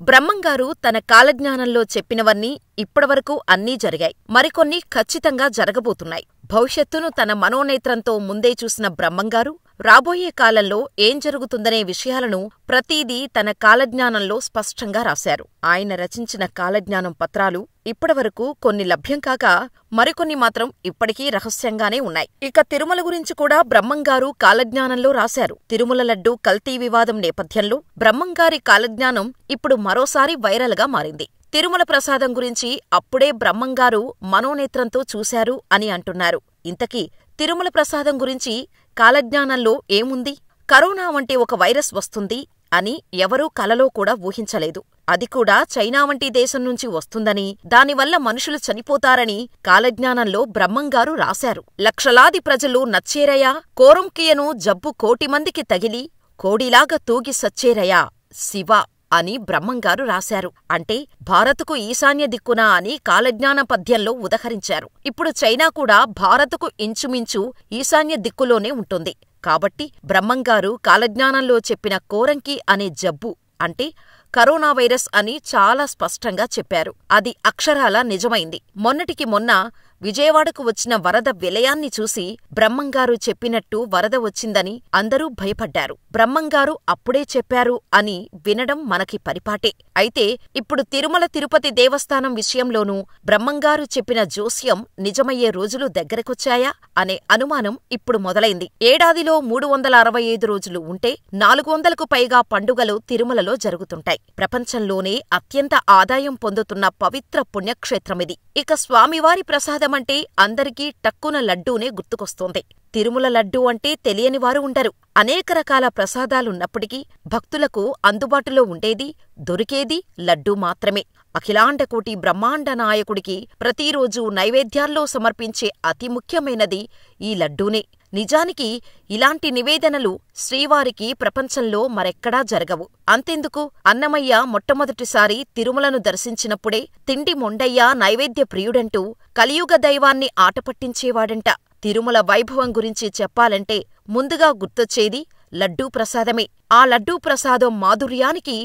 బ్రహ్మంగారు తన కాలజ్ఞానంలో చెప్పినవన్నీ ఇప్పటివరకు అన్నీ జరిగాయి. మరికొన్ని ఖచ్చితంగా జరగబోతున్నాయి. భవిష్యత్తును తన మనోనేత్రంతో ముందే చూసిన బ్రహ్మంగారు రాబోయే కాలంలో ఏం జరుగుతుందనే విషయాలను ప్రతీదీ తన కాలజ్ఞానంలో స్పష్టంగా రాశారు. ఆయన రచించిన కాలజ్ఞానం పత్రాలు ఇప్పటివరకు కొన్ని లభ్యం కాగా మరికొన్ని మాత్రం ఇప్పటికీ రహస్యంగానే ఉన్నాయి. ఇక తిరుమల గురించి కూడా బ్రహ్మంగారు కాలజ్ఞానంలో రాశారు. తిరుమల లడ్డూ కల్తీ వివాదం నేపథ్యంలో బ్రహ్మంగారి కాలజ్ఞానం ఇప్పుడు మరోసారి వైరల్గా మారింది. తిరుమల ప్రసాదం గురించి అప్పుడే బ్రహ్మంగారు మనోనేత్రంతో చూశారు అని అంటున్నారు. ఇంతకీ తిరుమల ప్రసాదం గురించి కాలజ్ఞానంలో ఏముంది? కరోనా వంటి ఒక వైరస్ వస్తుంది అని ఎవరూ కలలో కూడా ఊహించలేదు. అది కూడా చైనా వంటి దేశం నుంచి వస్తుందని, దానివల్ల మనుషులు చనిపోతారని కాలజ్ఞానంలో బ్రహ్మంగారు రాశారు. లక్షలాది ప్రజలు నచ్చేరయా, కోరంకియను జబ్బు 1,00,00,000 మందికి తగిలి కోడిలాగా తూగి సచ్చేరయా శివ అని బ్రహ్మంగారు రాశారు. అంటే భారత్కు ఈశాన్య దిక్కున అని కాలజ్ఞాన పద్యంలో ఉదహరించారు. ఇప్పుడు చైనా కూడా భారత్కు ఇంచుమించు ఈశాన్య దిక్కులోనే ఉంటుంది. కాబట్టి బ్రహ్మంగారు కాలజ్ఞానంలో చెప్పిన కోరంకి అనే జబ్బు అంటే కరోనా వైరస్ అని చాలా స్పష్టంగా చెప్పారు. అది అక్షరాలా నిజమైంది. మొన్నటికి మొన్న విజయవాడకు వచ్చిన వరద విలయాన్ని చూసి బ్రహ్మంగారు చెప్పినట్టు వరద వచ్చిందని అందరూ భయపడ్డారు. బ్రహ్మంగారు అప్పుడే చెప్పారు అని వినడం మనకి పరిపాటే. అయితే ఇప్పుడు తిరుమల తిరుపతి దేవస్థానం విషయంలోనూ బ్రహ్మంగారు చెప్పిన జోస్యం నిజమయ్యే రోజులు దగ్గరకొచ్చాయా అనే అనుమానం ఇప్పుడు మొదలైంది. ఏడాదిలో 365 రోజులు ఉంటే 400కు పైగా పండుగలు తిరుమలలో జరుగుతుంటాయి. ప్రపంచంలోనే అత్యంత ఆదాయం పొందుతున్న పవిత్ర పుణ్యక్షేత్రమిది. ఇక స్వామివారి ప్రసాదమంటే అందరికీ టక్కున లడ్డూనే గుర్తుకొస్తోంది. తిరుమల లడ్డూ అంటే తెలియనివారు ఉండరు. అనేక రకాల ప్రసాదాలున్నప్పటికీ భక్తులకు అందుబాటులో ఉండేది, దొరికేది లడ్డూ మాత్రమే. అఖిలాండకోటి బ్రహ్మాండ నాయకుడికి ప్రతిరోజూ నైవేద్యాల్లో సమర్పించే అతి ముఖ్యమైనది ఈ లడ్డూనే. నిజానికి ఇలాంటి నివేదనలు శ్రీవారికి ప్రపంచంలో మరెక్కడా జరగవు. అంతెందుకు, అన్నమయ్య మొట్టమొదటిసారి తిరుమలను దర్శించినప్పుడే తిండి మొండయ్య నైవేద్య ప్రియుడంటూ కలియుగ దైవాన్ని ఆటపట్టించేవాడంట. తిరుమల వైభవం గురించి చెప్పాలంటే ముందుగా గుర్తొచ్చేది లడ్డూ ప్రసాదమే. ఆ లడ్డూ ప్రసాదం మాధుర్యానికి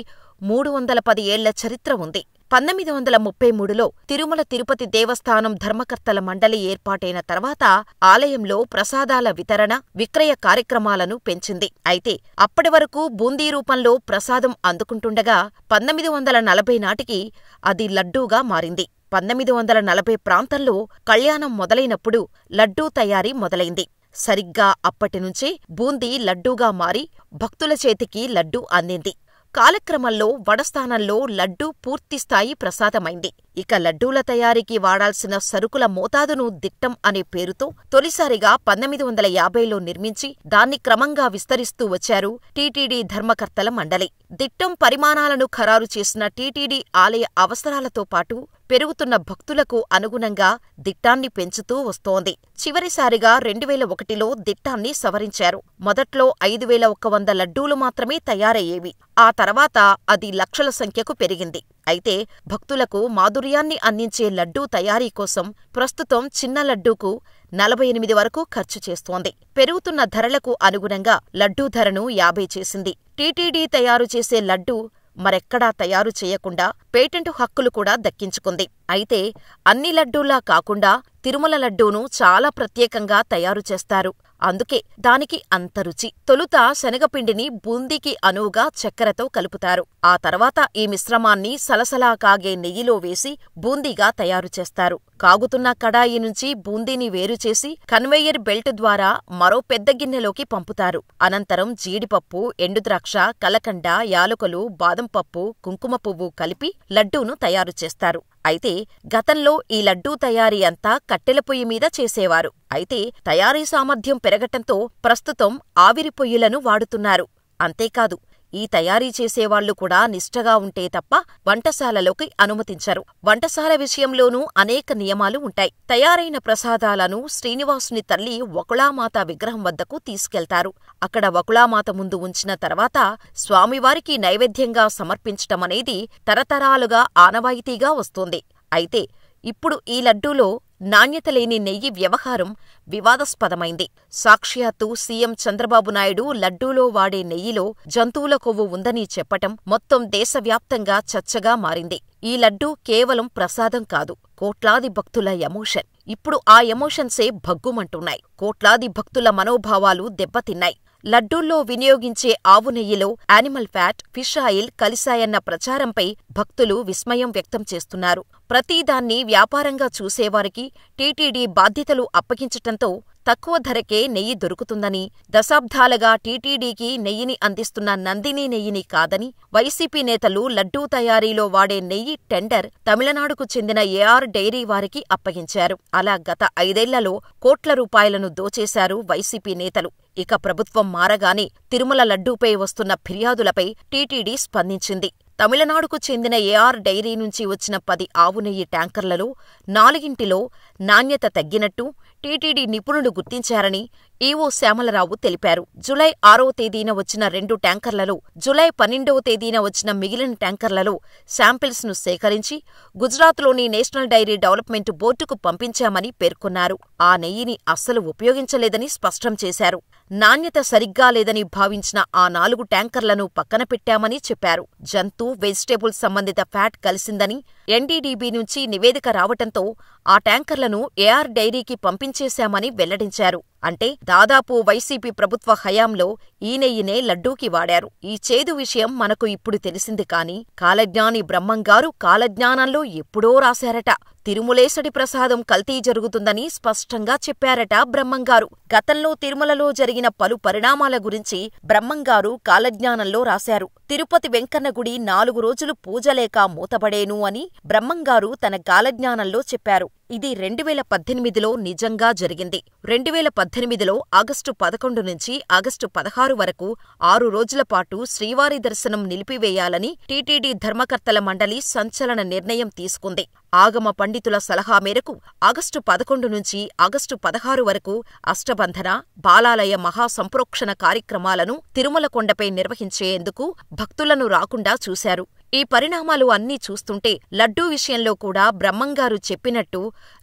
310 ఏళ్ల చరిత్ర ఉంది. 1933లో తిరుమల తిరుపతి దేవస్థానం ధర్మకర్తల మండలి ఏర్పాటైన తర్వాత ఆలయంలో ప్రసాదాల వితరణ, విక్రయ కార్యక్రమాలను పెంచింది. అయితే అప్పటి వరకు బూందీ రూపంలో ప్రసాదం అందుకుంటుండగా 1940 నాటికి అది లడ్డూగా మారింది. 1940 ప్రాంతంలో కళ్యాణం మొదలైనప్పుడు లడ్డూ తయారీ మొదలైంది. సరిగ్గా అప్పటినుంచే బూందీ లడ్డూగా మారి భక్తుల చేతికి లడ్డూ అందింది. కాలక్రమంలో వడస్థానంలో లడ్డూ పూర్తిస్థాయి ప్రసాదమైంది. ఇక లడ్డూల తయారీకి వాడాల్సిన సరుకుల మోతాదును దిట్టం అనే పేరుతో తొలిసారిగా 1950లో నిర్మించి దాన్ని క్రమంగా విస్తరిస్తూ వచ్చారు టీటీడీ ధర్మకర్తల మండలి. దిట్టం పరిమాణాలను ఖరారు చేసిన టీటీడీ ఆలయ అవసరాలతో పాటు పెరుగుతున్న భక్తులకు అనుగుణంగా దిట్టాన్ని పెంచుతూ వస్తోంది. చివరిసారిగా 2001లో దిట్టాన్ని సవరించారు. మొదట్లో 5,100 లడ్డూలు మాత్రమే తయారయ్యేవి. ఆ తర్వాత అది లక్షల సంఖ్యకు పెరిగింది. అయితే భక్తులకు మాధుర్యాన్ని అందించే లడ్డూ తయారీ కోసం ప్రస్తుతం చిన్న లడ్డూకు 48 వరకు ఖర్చు చేస్తోంది. పెరుగుతున్న ధరలకు అనుగుణంగా లడ్డూ ధరను 50 చేసింది. టీటీడీ తయారు చేసే లడ్డూ మరెక్కడా తయారు చేయకుండా పేటెంటు హక్కులు కూడా దక్కించుకుంది. అయితే అన్ని లడ్డూలా కాకుండా తిరుమల లడ్డూను చాలా ప్రత్యేకంగా తయారు చేస్తారు. అందుకే దానికి అంత రుచి. తొలుత శనగపిండిని బూందీకి అనువుగా చక్కెరతో కలుపుతారు. ఆ తర్వాత ఈ మిశ్రమాన్ని సలసలా కాగే నెయ్యిలో వేసి బూందీగా తయారు చేస్తారు. కాగుతున్న కడాయి నుంచి బూందీని వేరుచేసి కన్వేయర్ బెల్ట్ ద్వారా మరో పెద్ద గిన్నెలోకి పంపుతారు. అనంతరం జీడిపప్పు, ఎండుద్రాక్ష, కలకండ, యాలకులు, బాదం పప్పు, కుంకుమ పువ్వు కలిపి లడ్డూను తయారు చేస్తారు. అయితే గతంలో ఈ లడ్డూ తయారీ అంతా కట్టెల పొయ్యి మీద చేసేవారు. అయితే తయారీ సామర్థ్యం పెరగటంతో ప్రస్తుతం ఆవిరి పొయ్యిలను వాడుతున్నారు. అంతేకాదు, ఈ తయారీ చేసేవాళ్లు కూడా నిష్ఠగా ఉంటే తప్ప వంటశాలలోకి అనుమతించరు. వంటశాల విషయంలోనూ అనేక నియమాలు ఉంటాయి. తయారైన ప్రసాదాలను శ్రీనివాసుని తల్లి వకుళామాత విగ్రహం వద్దకు తీసుకెళ్తారు. అక్కడ వకుళామాత ముందు ఉంచిన తర్వాత స్వామివారికి నైవేద్యంగా సమర్పించటమనేది తరతరాలుగా ఆనవాయితీగా వస్తోంది. అయితే ఇప్పుడు ఈ లడ్డూలో నాణ్యత లేని నెయ్యి వ్యవహారం వివాదాస్పదమైంది. సాక్షాత్తు సీఎం చంద్రబాబు నాయుడు లడ్డూలో వాడే నెయ్యిలో జంతువుల కొవ్వు ఉందని చెప్పటం మొత్తం దేశవ్యాప్తంగా చర్చగా మారింది. ఈ లడ్డూ కేవలం ప్రసాదం కాదు, కోట్లాది భక్తుల ఎమోషన్. ఇప్పుడు ఆ ఎమోషన్సే భగ్గుమంటున్నాయి. కోట్లాది భక్తుల మనోభావాలు దెబ్బతిన్నాయి. లడ్డూల్లో వినియోగించే ఆవు నెయ్యిలో యానిమల్ ఫ్యాట్, ఫిష్ ఆయిల్ కలిశాయన్న ప్రచారంపై భక్తులు విస్మయం వ్యక్తం చేస్తున్నారు. ప్రతిదాన్ని వ్యాపారంగా చూసేవారికి టీటీడీ బాధ్యతలు అప్పగించటంతో తక్కువ ధరకే నెయ్యి దొరుకుతుందని, దశాబ్దాలుగా టీటీడీకి నెయ్యిని అందిస్తున్న నందిని నెయ్యిని కాదని వైసీపీ నేతలు లడ్డూ తయారీలో వాడే నెయ్యి టెండర్ తమిళనాడుకు చెందిన ఏఆర్ డెయిరీ వారికి అప్పగించారు. అలా గత 5 ఏళ్లలో కోట్ల రూపాయలను దోచేశారు వైసీపీ నేతలు. ఇక ప్రభుత్వం మారగానే తిరుమల లడ్డూపై వస్తున్న ఫిర్యాదులపై టీటీడీ స్పందించింది. తమిళనాడుకు చెందిన ఏఆర్ డెయిరీ నుంచి వచ్చిన 10 ఆవు నెయ్యి ట్యాంకర్లలో 4 నాణ్యత తగ్గినట్టు టీటీడీ నిపుణులు గుర్తించారని ఈవో శ్యామలరావు తెలిపారు. జులై 6వ తేదీన వచ్చిన 2 ట్యాంకర్లలో, జులై 12వ తేదీన వచ్చిన మిగిలిన ట్యాంకర్లలో శాంపిల్స్ ను సేకరించి గుజరాత్లోని నేషనల్ డైరీ డెవలప్మెంట్ బోర్డుకు పంపించామని పేర్కొన్నారు. ఆ నెయ్యిని అస్సలు ఉపయోగించలేదని స్పష్టం చేశారు. నాణ్యత సరిగ్గా లేదని భావించిన ఆ 4 ట్యాంకర్లను పక్కన పెట్టామని చెప్పారు. జంతు, వెజిటేబుల్ సంబంధిత ఫ్యాట్ కలిసిందని ఎన్డీడీబీ నుంచి నివేదిక రావటంతో ఆ ట్యాంకర్లను ఏఆర్ డైరీకి పంపించేశామని వెల్లడించారు. అంటే దాదాపు వైసీపీ ప్రభుత్వ హయాంలో ఈ నెయ్యినే లడ్డూకి వాడారు. ఈ చేదు విషయం మనకు ఇప్పుడు తెలిసింది కాని కాలజ్ఞాని బ్రహ్మంగారు కాలజ్ఞానంలో ఎప్పుడో రాశారట. తిరుమలేశడి ప్రసాదం కల్తీ జరుగుతుందని స్పష్టంగా చెప్పారట బ్రహ్మంగారు. గతంలో తిరుమలలో జరిగిన పలు పరిణామాల గురించి బ్రహ్మంగారు కాలజ్ఞానంలో రాశారు. తిరుపతి వెంకన్న గుడి 4 రోజులు పూజలేక మూతబడేను అని బ్రహ్మంగారు తన కాలజ్ఞానంలో చెప్పారు. ఇది 2018లో నిజంగా జరిగింది. 2018లో ఆగస్టు 11 నుంచి ఆగస్టు 16 వరకు 6 రోజుల పాటు శ్రీవారి దర్శనం నిలిపివేయాలని టీటీడీ ధర్మకర్తల మండలి సంచలన నిర్ణయం తీసుకుంది. ఆగమ పండితుల సలహా మేరకు ఆగస్టు 11 నుంచి ఆగస్టు 16 వరకు అష్టబంధన, బాలాలయ మహాసంప్రోక్షణ కార్యక్రమాలను తిరుమల కొండపై నిర్వహించేందుకు భక్తులను రాకుండా చూశారు. ఈ పరిణామాలు అన్నీ చూస్తుంటే లడ్డూ విషయంలో కూడా బ్రహ్మంగారు చెప్పినట్టు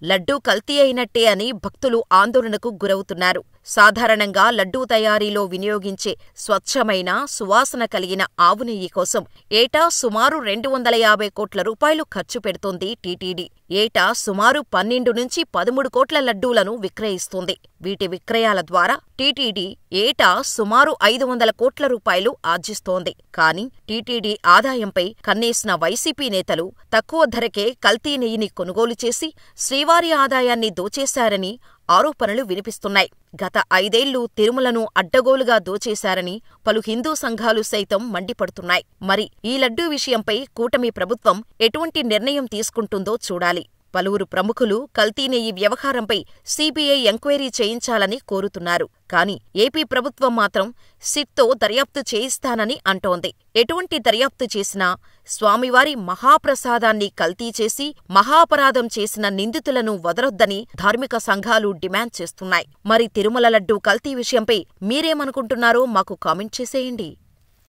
లడ్డూ కల్తీ అయినట్టే అని భక్తులు ఆందోళనకు గురవుతున్నారు. సాధారణంగా లడ్డూ తయారీలో వినియోగించే స్వచ్ఛమైన, సువాసన కలిగిన ఆవు నెయ్యి కోసం ఏటా సుమారు 250 కోట్ల రూపాయలు ఖర్చు పెడుతోంది టీటీడీ. ఏటా సుమారు 12 నుంచి 13 కోట్ల లడ్డూలను విక్రయిస్తోంది. వీటి విక్రయాల ద్వారా టీటీడీ ఏటా సుమారు 500 కోట్ల రూపాయలు ఆర్జిస్తోంది. కానీ టీటీడీ ఆదాయంపై కన్నేసిన వైసీపీ నేతలు తక్కువ ధరకే కల్తీ నెయ్యిని కొనుగోలు చేసి శ్రీవారి ఆదాయాన్ని దోచేశారని ఆరోపణలు వినిపిస్తున్నాయి. గత 5 ఏళ్లు తిరుమలను అడ్డగోలుగా దోచేశారని పలు హిందూ సంఘాలు సైతం మండిపడుతున్నాయి. మరి ఈ లడ్డూ విషయంపై కూటమి ప్రభుత్వం ఎటువంటి నిర్ణయం తీసుకుంటుందో చూడాలి. పలువురు ప్రముఖులు కల్తీ నెయ్యి వ్యవహారంపై సీబీఐ ఎంక్వైరీ చేయించాలని కోరుతున్నారు. కానీ ఏపీ ప్రభుత్వం మాత్రం సిట్తో దర్యాప్తు చేయిస్తానని అంటోంది. ఎటువంటి దర్యాప్తు చేసినా స్వామివారి మహాప్రసాదాన్ని కల్తీ చేసి మహాపరాధం చేసిన నిందితులను వదలొద్దని ధార్మిక సంఘాలు డిమాండ్ చేస్తున్నాయి. మరి తిరుమల లడ్డూ కల్తీ విషయంపై మీరేమనుకుంటున్నారో మాకు కామెంట్ చేసేయండి.